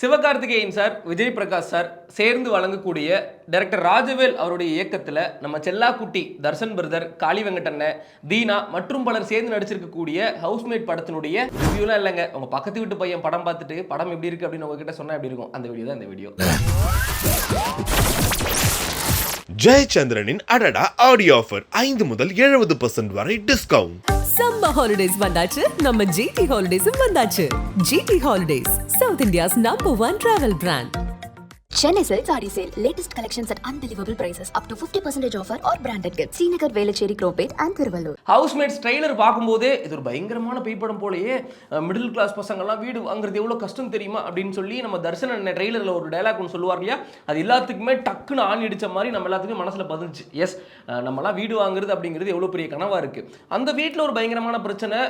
Sivakarthikeyan sir, Vijay Prakash sir சேர்ந்து வழங்கக்கூடிய director Rajavel அவருடைய இயக்கத்தில் நம்ம செல்லாக்குட்டி, தர்ஷன் பிரதர், காளி வெங்கடண்ணன், தீனா மற்றும் பலர் சேர்ந்து நடிச்சிருக்கக்கூடிய ஹவுஸ்மேட் படத்தினுடைய ரிவ்யூலாம் இல்லைங்க. உங்க பக்கத்து வீட்டு பையன் படம் பார்த்துட்டு படம் எப்படி இருக்கு அப்படின்னு உங்ககிட்ட சொன்னா எப்படி இருக்கும், அந்த வீடியோ தான் இந்த வீடியோ. ஜெயச்சந்திரனின் அடடா ஆடியோ ஆஃபர் 5 முதல் 70% வரை டிஸ்கவுண்ட். சம்மர் ஹாலிடேஸ் வந்தாச்சு, நம்ம ஜிடி ஹாலிடேஸும் வந்தாச்சு. GT holidays, South India's #1 travel brand. Chennai Silk Saree Sale. Latest collections at unbelievable prices. Up to 50% offer or branded gifts. Srinagar, Velachery, Cropate and Thiruvallur. Housemates trailer பார்க்கும்போதே இது ஒரு பயங்கரமான பேய் படம் போலயே, மிடில் கிளாஸ் பசங்கள்லாம் வீடு வாங்குறது எவ்வளோ கஷ்டம் தெரியுமா அப்படின்னு சொல்லி நம்ம தர்ஷன் அண்ணன் ட்ரெய்லரில் ஒரு டைலாக் ஒன்று சொல்லுவார் இல்லையா, அது எல்லாத்துக்குமே டக்குன்னு ஆணி அடித்த மாதிரி நம்ம எல்லாத்துக்குமே மனசில் பதிஞ்சிச்சு. எஸ், நம்மளாம் வீடு வாங்குறது அப்படிங்கிறது எவ்வளோ பெரிய கனவாக இருக்குது. அந்த வீட்டில் ஒரு பயங்கரமான பிரச்சனை.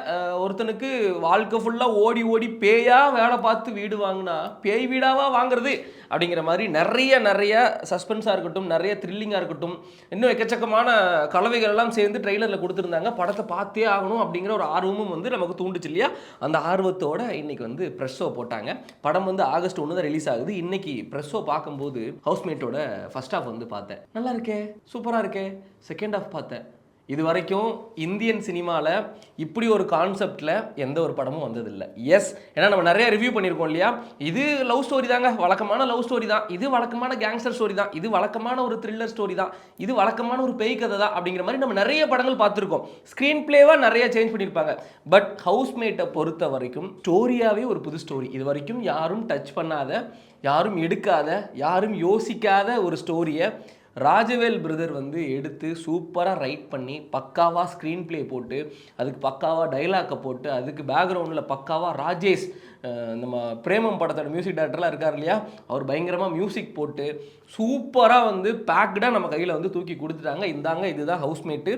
ஒருத்தனுக்கு வாழ்க்கை ஃபுல்லாக ஓடி ஓடி பேயாக வேலை பார்த்து வீடு வாங்கினா பேய் வீடாவா வாங்குறது அப்படிங்கிற மாதிரி நிறைய சஸ்பென்ஸாக இருக்கட்டும், நிறைய த்ரில்லிங்காக இருக்கட்டும், இன்னும் எக்கச்சக்கமான கலவைகள் எல்லாம் சேர்ந்து ட்ரெய்லரில் கொடுத்துருந்தாங்க. படத்தை பார்த்தே ஆகணும் அப்படிங்கிற ஒரு ஆர்வமும் நமக்கு தூண்டுச்சு இல்லையா. அந்த ஆர்வத்தோட இன்னைக்கு ப்ரெஸ் ஷோ போட்டாங்க. படம் ஆகஸ்ட் 1 தான் ரிலீஸ் ஆகுது. இன்னைக்கு ப்ரெஸ் ஷோ பார்க்கும்போது ஹவுஸ்மேட்டோட ஃபர்ஸ்ட் ஹாஃப் பார்த்தேன். நல்லா இருக்கே, சூப்பராக இருக்கே. செகண்ட் ஹாஃப் பார்த்தேன். இது வரைக்கும் இந்தியன் சினிமாவில் இப்படி ஒரு கான்செப்டில் எந்த ஒரு படமும் வந்ததில்லை. எஸ், ஏன்னா நம்ம நிறைய ரிவ்யூ பண்ணியிருக்கோம் இல்லையா. இது லவ் ஸ்டோரி தாங்க, வழக்கமான லவ் ஸ்டோரி தான். இது வழக்கமான கேங்ஸ்டர் ஸ்டோரி தான். இது வழக்கமான ஒரு த்ரில்லர் ஸ்டோரி தான். இது வழக்கமான ஒரு பேய் கதை தான் அப்படிங்கிற மாதிரி நம்ம நிறைய படங்கள் பார்த்துருக்கோம். ஸ்க்ரீன் பிளேவாக நிறைய சேஞ்ச் பண்ணியிருப்பாங்க. பட் ஹவுஸ்மேட்டை பொறுத்த வரைக்கும் ஸ்டோரியாகவே ஒரு புது ஸ்டோரி. இது வரைக்கும் யாரும் டச் பண்ணாத, யாரும் எடுக்காத, யாரும் யோசிக்காத ஒரு ஸ்டோரியை ராஜவேல் பிரதர் எடுத்து சூப்பராக ரைட் பண்ணி பக்காவாக ஸ்க்ரீன் பிளே போட்டு, அதுக்கு பக்காவாக டைலாக்கை போட்டு, அதுக்கு பேக்ரவுண்டில் பக்காவாக ராஜேஷ், நம்ம பிரேமம் படத்தோட மியூசிக் டைரக்டர்லாம் இருக்கார் இல்லையா, அவர் பயங்கரமாக மியூசிக் போட்டு சூப்பராக பேக்டாக நம்ம கையில் தூக்கி கொடுத்துட்டாங்க. இந்தாங்க, இதுதான் ஹவுஸ்மேட்டு,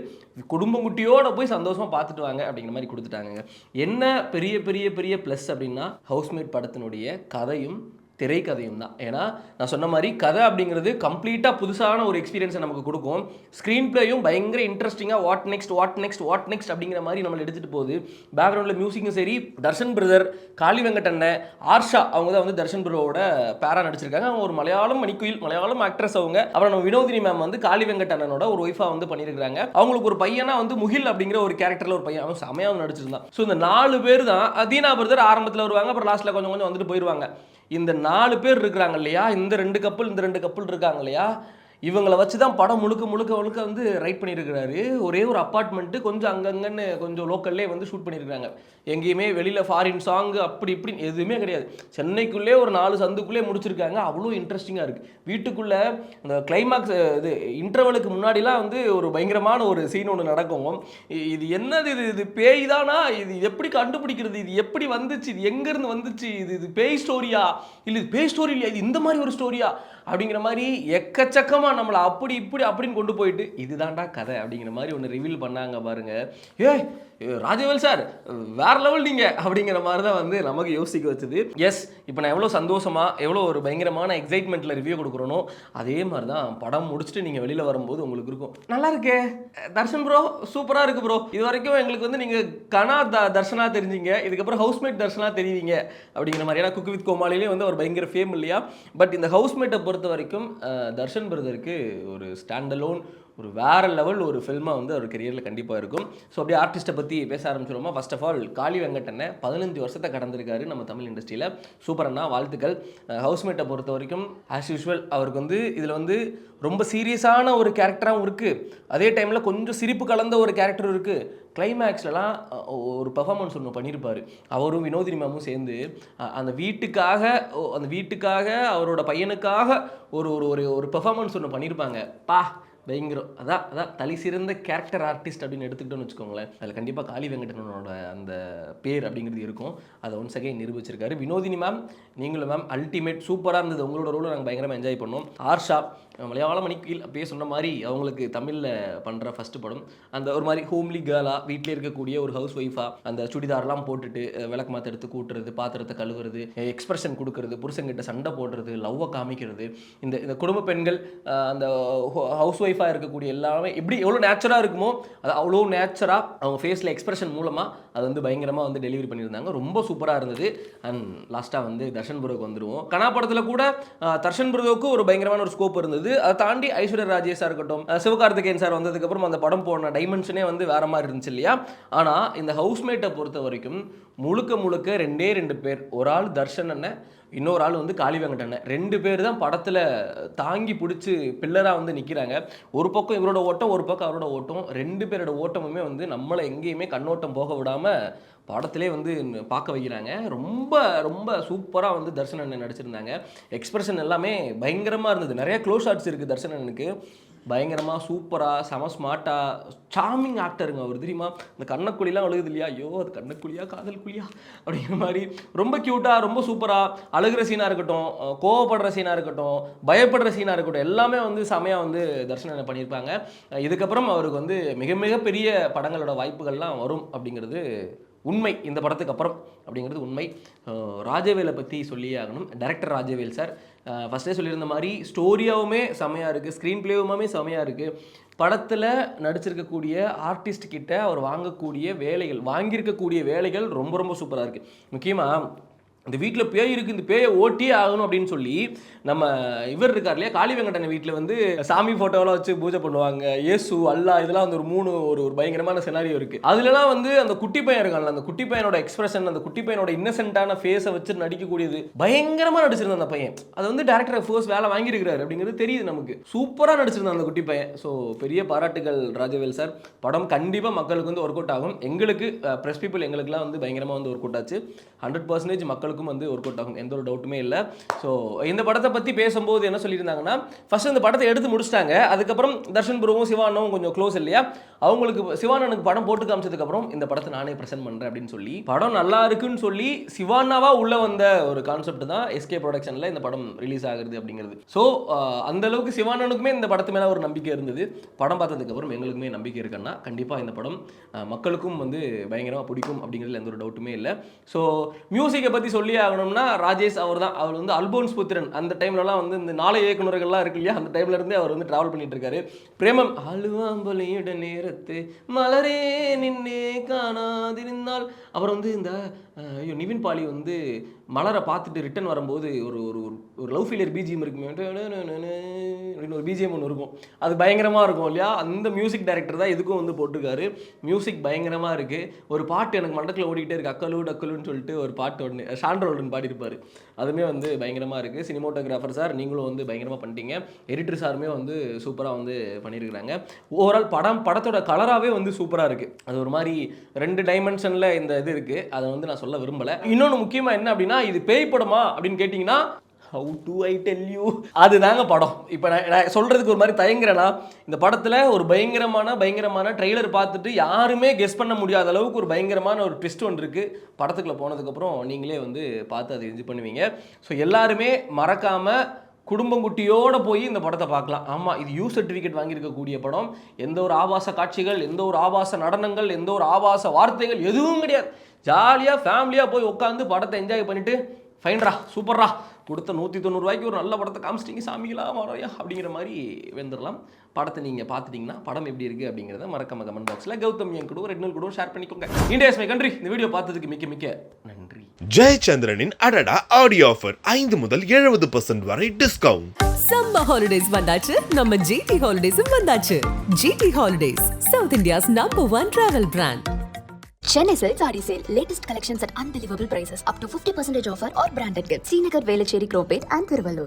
குடும்பங்குட்டியோடு போய் சந்தோஷமாக பார்த்துட்டு வாங்க அப்படிங்கிற மாதிரி கொடுத்துட்டாங்க. என்ன பெரிய பெரிய பெரிய ப்ளஸ் அப்படின்னா ஹவுஸ்மேட் படத்தினுடைய கதையும் திரைக்கதையும் தான். ஏன்னா நான் சொன்ன மாதிரி கதை அப்படிங்கிறது கம்ப்ளீட்டாக புதுசான ஒரு எக்ஸ்பீரியன்ஸை நமக்கு கொடுக்கும். ஸ்க்ரீன் பிளேயும் பயங்கர இன்ட்ரெஸ்டிங்காக வாட் நெக்ஸ்ட் அப்படிங்கிற மாதிரி நம்மளை எடுத்துகிட்டு போகுது. பேக்ரவுண்டில் மியூசிக்கும் சரி, தர்ஷன் பிரதர், காளி வெங்கடண்ணன், ஆர்ஷா அவங்க தான் தர்ஷன் பிரதரோட பேரா நடிச்சிருக்காங்க. அவங்க ஒரு மலையாளம் மணிக்குயில், மலையாளம் ஆக்ட்ரஸ் அவங்க. அப்புறம் நம்ம வினோதினி மேம் காளி வெங்கடண்ணனோட ஒரு ஒய்ஃபாக பண்ணியிருக்காங்க. அவங்களுக்கு ஒரு பையனா முகில் அப்படிங்கிற ஒரு கேரக்டரில் ஒரு பையன் அவன் செமையாக நடிச்சிருந்தான். ஸோ இந்த 4 பேர் தான். தீனா பிரதர் ஆரம்பத்தில் வருவாங்க, அப்புறம் லாஸ்ட்டில் கொஞ்சம் வந்துட்டு போயிடுவாங்க. இந்த 4 பேர் இருக்கிறாங்க இல்லையா, இந்த 2 கப்பல் இருக்காங்க இல்லையா, இவங்களை வச்சு தான் படம் முழுக்க ரைட் பண்ணியிருக்கிறாரு. ஒரே ஒரு அப்பார்ட்மெண்ட்டு கொஞ்சம் அங்கங்கன்னு கொஞ்சம் லோக்கல்லே ஷூட் பண்ணியிருக்காங்க. எங்கேயுமே வெளியில் ஃபாரின் சாங்கு அப்படி இப்படின்னு எதுவுமே கிடையாது. சென்னைக்குள்ளே ஒரு 4 சந்துக்குள்ளே முடிச்சிருக்காங்க. அவ்வளோ இன்ட்ரெஸ்டிங்காக இருக்குது. வீட்டுக்குள்ளே அந்த கிளைமாக்ஸ் இது இன்டர்வலுக்கு முன்னாடிலாம் ஒரு பயங்கரமான ஒரு சீன் ஒன்று நடக்கும். இது என்னது, இது பேய் தானா, இது எப்படி கண்டுபிடிக்கிறது, இது எப்படி வந்துச்சு, இது எங்கேருந்து வந்துச்சு, இது பேய் ஸ்டோரியா, இல்லை இது பேய் ஸ்டோரி இல்லையா, இது இந்த மாதிரி ஒரு ஸ்டோரியா அப்படிங்கிற மாதிரி எக்கச்சக்கமாக நம்மளை அப்படி இப்படி அப்படின்னு கொண்டு போயிட்டு இதுதான்டா கதை அப்படிங்கிற மாதிரி ஒன்று ரிவீல் பண்ணாங்க பாருங்க. ராஜவேல் சார் வேற லெவல் நீங்கள் அப்படிங்கிற மாதிரி தான் நமக்கு யோசிக்க வச்சுது. எஸ், இப்போ நான் எவ்வளோ சந்தோஷமாக, எவ்வளோ ஒரு பயங்கரமான எக்ஸைட்மெண்ட்டில் ரிவ்யூ கொடுக்குறனோ அதே மாதிரி தான் படம் முடிச்சுட்டு நீங்கள் வெளியில் வரும்போது உங்களுக்கு இருக்கும். நல்லா இருக்கே தர்ஷன் ப்ரோ, சூப்பராக இருக்குது ப்ரோ. இது வரைக்கும் எங்களுக்கு நீங்கள் கனா தர்ஷனாக தெரிஞ்சிங்க, இதுக்கப்புறம் ஹவுஸ்மேட் தர்ஷனாக தெரிவிங்க அப்படிங்கிற மாதிரி. ஏன்னா குக் வித் கோமாளிலே ஒரு பயங்கர ஃபேம் இல்லையா. பட் இந்த ஹவுஸ்மேட்டை பொறுத்த வரைக்கும் தர்ஷன் பிரதருக்கு ஒரு ஸ்டாண்டலோன், ஒரு வேறு லெவல் ஒரு ஃபில்மாக அவர் கெரியரில் கண்டிப்பாக இருக்கும். ஸோ அப்படியே ஆர்டிஸ்ட்டை பற்றி பேச ஆரம்பிச்சிடுமா. ஃபர்ஸ்ட் ஆஃப் ஆல் காளி வெங்கடண்ணன் 15 வருஷத்தை கடந்திருக்காரு நம்ம தமிழ் இண்டஸ்ட்ரியில். சூப்பரண்ணா, வாழ்த்துக்கள். ஹவுஸ்மேட்டை பொறுத்த வரைக்கும் ஆஸ் யூஷுவல் அவருக்கு இதில் ரொம்ப சீரியஸான ஒரு கேரக்டராகவும் இருக்குது, அதே டைமில் கொஞ்சம் சிரிப்பு கலந்த ஒரு கேரக்டரும் இருக்குது. கிளைமேக்ஸ்லலாம் ஒரு பெர்ஃபார்மன்ஸ் ஒன்று பண்ணியிருப்பார். அவரும் வினோதினி மேமும் சேர்ந்து அந்த வீட்டுக்காக அவரோட பையனுக்காக ஒரு ஒரு ஒரு பெர்ஃபார்மன்ஸ் ஒன்று பண்ணியிருப்பாங்க. பயங்கரம். அதான் தலை சிறந்த கேரக்டர் ஆர்டிஸ்ட் அப்படின்னு எடுத்துக்கிட்டோன்னு வச்சுக்கோங்களேன். அதில் கண்டிப்பாக காளி வெங்கடனோட அந்த பேர் அப்படிங்கிறது இருக்கும். அதை ஒன்ஸ் அகைன் நிரூபிச்சிருக்காரு. வினோதினி மேம், நீங்களும் மேம் அல்டிமேட், சூப்பராக இருந்தது. உங்களோட ரோலை நாங்கள் பயங்கரமாக என்ஜாய் பண்ணோம். ஆர்ஷா மலையாள மணிக்கீழ் அப்படியே சொன்ன மாதிரி அவங்களுக்கு தமிழில் பண்ணுற ஃபஸ்ட்டு படம். அந்த ஒரு மாதிரி ஹோம்லி கேர்ளாக வீட்டிலே இருக்கக்கூடிய ஒரு ஹவுஸ் ஒய்ஃபாக அந்த சுடிதாரெலாம் போட்டுட்டு விளக்கு மாற்ற எடுத்து கூட்டுறது, பாத்திரத்தை கழுவுறது, எக்ஸ்பிரஷன் கொடுக்கறது, புருஷங்கிட்ட சண்டை போடுறது, லவ்வை காமிக்கிறது, இந்த குடும்ப பெண்கள் அந்த ஹவுஸ் ஒய்ஃப் லைஃபாக இருக்கக்கூடிய எல்லாமே எப்படி எவ்வளோ நேச்சராக இருக்குமோ அது அவ்வளோ நேச்சராக அவங்க ஃபேஸில் எக்ஸ்பிரஷன் மூலமாக அது வந்து பயங்கரமாக வந்து டெலிவரி பண்ணியிருந்தாங்க. ரொம்ப சூப்பராக இருந்தது. அண்ட் லாஸ்ட்டாக வந்து தர்ஷன் ப்ரோக்கு வந்துடுவோம். கனா படத்தில் கூட தர்ஷன் ப்ரோவுக்கு ஒரு பயங்கரமான ஒரு ஸ்கோப் இருந்தது. அதை தாண்டி ஐஸ்வர்யா ராஜேஷாக இருக்கட்டும், சிவகார்த்திகேயன் சார் வந்ததுக்கப்புறம் அந்த படம் போன டைமென்ஷனே வந்து வேற மாதிரி இருந்துச்சு இல்லையா. ஆனால் இந்த ஹவுஸ்மேட்டை பொறுத்த வரைக்கும் முழுக்க ரெண்டு பேர், ஒரு ஆள் தர்ஷன் அண்ணன், இன்னொரு ஆள் வந்து காளி வெங்கட் அண்ணன், 2 பேர் தான் படத்தில் தாங்கி பிடிச்சி பில்லராக வந்து நிற்கிறாங்க. ஒரு பக்கம் இவரோட ஓட்டம், ஒரு பக்கம் அவரோட ஓட்டம், 2 பேரோட ஓட்டமுமே வந்து நம்மளை எங்கேயுமே கண்ணோட்டம் போக விடாமல் படத்திலே வந்து பார்க்க வைக்கிறாங்க. ரொம்ப ரொம்ப சூப்பராக வந்து தர்ஷன் அண்ணன் நடிச்சிருந்தாங்க. எக்ஸ்பிரஷன் எல்லாமே பயங்கரமாக இருந்தது. நிறைய க்ளோஸ் ஷாட்ஸ் இருக்குது தர்ஷன் அண்ணனுக்கு. பயங்கரமாக சூப்பராக செம ஸ்மார்ட்டாக சார்மிங் ஆக்டருங்க அவர், தெரியுமா? இந்த கண்ணக்குழிலாம் அழுகுது இல்லையா, ஐயோ அது கண்ணக்குழியா காதல் குழியா அப்படிங்கிற மாதிரி ரொம்ப க்யூட்டாக, ரொம்ப சூப்பராக அழுகிற சீனாக இருக்கட்டும், கோவப்படுற சீனாக இருக்கட்டும், பயப்படுற சீனாக இருக்கட்டும், எல்லாமே வந்து செமையாக வந்து தர்ஷன் பண்ணியிருப்பாங்க. இதுக்கப்புறம் அவருக்கு வந்து மிக பெரிய படங்களோட வாய்ப்புகள்லாம் வரும் அப்படிங்கிறது உண்மை. இந்த படத்துக்கு அப்புறம் அப்படிங்கிறது உண்மை. ராஜவேலை பற்றி சொல்லியே ஆகணும். டைரக்டர் ராஜவேல் சார் ஃபஸ்ட்டே சொல்லியிருந்த மாதிரி ஸ்டோரியாவுமே செமையாக இருக்குது, ஸ்க்ரீன் பிளேவுமே செமையாக இருக்குது. படத்தில் நடிச்சிருக்கக்கூடிய ஆர்டிஸ்ட் கிட்ட அவர் வாங்கியிருக்கக்கூடிய வேலைகள் ரொம்ப சூப்பராக இருக்குது. முக்கியமாக இந்த வீட்டில் பேய் இருக்குது, இந்த பேயை ஓட்டியே ஆகணும் அப்படின்னு சொல்லி நம்ம இவர் இருக்கார் இல்லையா, காளி வெங்கடன் வீட்டில் வந்து சாமி ஃபோட்டோவெல்லாம் வச்சு பூஜை பண்ணுவாங்க. இயேசு, அல்லா, இதெல்லாம் வந்து ஒரு பயங்கரமான சினாரியோ இருக்குது. அதுலலாம் வந்து அந்த குட்டி பையன் இருக்காங்கல்ல, அந்த குட்டி பையனோட எக்ஸ்பிரஷன், அந்த குட்டி பையனோட இன்னசென்ட்டான ஃபேஸை வச்சு நடிக்கக்கூடியது பயங்கரமாக நடிச்சிருந்த அந்த பையன். அது வந்து டேரக்டர் ஃபோர்ஸ் வேலை வாங்கியிருக்கிறாரு அப்படிங்கிறது தெரியுது நமக்கு. சூப்பராக நடிச்சிருந்தான் அந்த குட்டி பையன். ஸோ பெரிய பாராட்டுகள் ராஜவேல் சார். படம் கண்டிப்பாக மக்களுக்கு வந்து ஒர்க் அவுட் ஆகும். எங்களுக்கு ப்ரெஸ் பீப்புள் எங்களுக்குலாம் வந்து பயங்கரமாக வந்து ஒர்க் அவுட் ஆச்சு. 100% மக்களுக்கும் வந்து ஒர்க் அவுட் ஆகும், எந்த ஒரு டவுட்டுமே இல்லை. ஸோ இந்த படத்தை பற்றி பேசும்போது என்ன சொல்லியிருந்தாங்கன்னா, ஃபர்ஸ்ட் இந்த படத்தை எடுத்து முடிச்சிட்டாங்க. அதுக்கப்புறம் தர்ஷன் ப்ரோவும் சிவானும் கொஞ்சம் க்ளோஸ் இல்லையா, அவங்களுக்கு சிவானனுக்கு படம் போட்டு காமிச்சதுக்கப்புறம் இந்த படத்தை நானே ப்ரெசென்ட் பண்ணுறேன் அப்படின்னு சொல்லி படம் நல்லா இருக்குன்னு சொல்லி சிவானாவா உள்ளே வந்த ஒரு கான்செப்ட் தான் எஸ்கே ப்ரொடக்ஷனில் இந்த படம் ரிலீஸ் ஆகுது அப்படிங்கிறது. ஸோ அந்த அளவுக்கு சிவானனுக்குமே இந்த படத்து மேலே ஒரு நம்பிக்கை இருந்தது. படம் பார்த்ததுக்கப்புறம் எங்களுக்குமே நம்பிக்கை இருக்குன்னா கண்டிப்பாக இந்த படம் மக்களுக்கும் வந்து பயங்கரமாக பிடிக்கும் அப்படிங்கிறதுல எந்த ஒரு டவுட்டுமே இல்லை. ஸோ மியூசிக்கை பற்றி சொல்லி ஆகணும்னா ராஜேஷ் அவர் வந்து அல்போன்ஸ் புத்திரன் அந்த டைம்லலாம் வந்து இந்த 4 இயக்குநர்கள்லாம் இருக்கு இல்லையா, அந்த டைம்ல இருந்தே அவர் வந்து டிராவல் பண்ணிட்டு இருக்காரு. பிரேமம் அழுவாம்பலியிட நேரத்து மலரே நின்னே காணாதிருந்தால், அவர் வந்து இந்த நிவின் பாலி வந்து மலரை பார்த்துட்டு ரிட்டன் வரும்போது ஒரு லவ் ஃபெயிலியர் பிஜிஎம் இருக்குமே அப்படின்னு ஒரு பிஜிஎம் ஒன்று இருக்கும், அது பயங்கரமாக இருக்கும் இல்லையா. அந்த மியூசிக் டைரக்டர் தான் இதுக்கும் வந்து போட்டிருக்காரு. மியூசிக் பயங்கரமாக இருக்குது. ஒரு பாட்டு எனக்கு மண்டக்கில் ஓடிக்கிட்டே இருக்குது, அக்கலுன்னு சொல்லிட்டு ஒரு பாட்டு ஒன்று ஷாண்ட்ரோல்டன் பாடியிருப்பார். அதுவுமே வந்து பயங்கரமாக இருக்குது. சினிமோட்டோகிராஃபர் சார் நீங்களும் வந்து பயங்கரமாக பண்ணிட்டீங்க. எடிட்டர் சாருமே வந்து சூப்பராக வந்து பண்ணியிருக்கிறாங்க. ஓவரால் படத்தோட கலராகவே வந்து சூப்பராக இருக்குது. அது ஒரு மாதிரி 2 டைமென்ஷனில் இந்த இது இருக்குது. அதை வந்து நான் சொல்ல விரும்பலை. இன்னொன்று முக்கியமாக என்ன அப்படின்னா, இது பேய் படமா அப்படின்னு கேட்டிங்கன்னா, how to I tell you, அதுதாங்க படம். இப்போ நான் சொல்கிறதுக்கு ஒரு மாதிரி தயங்குறேன்னா, இந்த படத்தில் ஒரு பயங்கரமான ட்ரெய்லர் பார்த்துட்டு யாருமே கெஸ் பண்ண முடியாத அளவுக்கு ஒரு பயங்கரமான ஒரு ட்விஸ்ட் ஒன்று இருக்குது. படத்துக்குள்ளே போனதுக்கப்புறம் நீங்களே வந்து பார்த்து அதை இது பண்ணுவீங்க. ஸோ எல்லாருமே மறக்காமல் குடும்பங்குட்டியோடு போய் இந்த படத்தை பார்க்கலாம். ஆமாம், இது யூ சர்டிஃபிகேட் வாங்கியிருக்கக்கூடிய படம். எந்த ஒரு ஆபாச காட்சிகள், எந்த ஒரு ஆபாச நடனங்கள், எந்த ஒரு ஆபாச வார்த்தைகள் எதுவும் கிடையாது. ஜாலியாக ஃபேமிலியாக போய் உட்காந்து படத்தை என்ஜாய் பண்ணிவிட்டு ஃபைன்ரா சூப்பர்ரா கொடுத்த 190 ரூபாய்க்கு ஒரு நல்ல படத்தை காமிச்சிட்டிங்க சாமிகளா வரையா அப்படிங்கிற மாதிரி வந்துடலாம். படத்தை நீங்கள் பார்த்துட்டிங்கன்னா படம் எப்படி இருக்குது அப்படிங்கிறத மறக்காம கமெண்ட் பாக்ஸில் கௌதம் என் கூட ரெட்னல் கூட ஷேர் பண்ணிக்கோங்க. இண்டியாஸ் மை கண்ட்ரி, இந்த வீடியோ பார்த்ததுக்கு மிக்க நன்றி. ஜெயச்சந்திரனின் அடடா ஆடியோ ஆஃபர் 5 முதல் 70% வரை டிஸ்கவுண்ட். சம்மர் ஹாலிடேஸ் வந்தாச்சு, நம்ம ஜிடி ஹாலிடேஸும் வந்தாச்சு. GT holidays, South India's #1 travel brand. Chennai Silk Saree Sale. Latest collections at unbelievable prices. Up to 50% offer or branded gifts. Srinagar, Velachery, Cropate and Thiruvallur.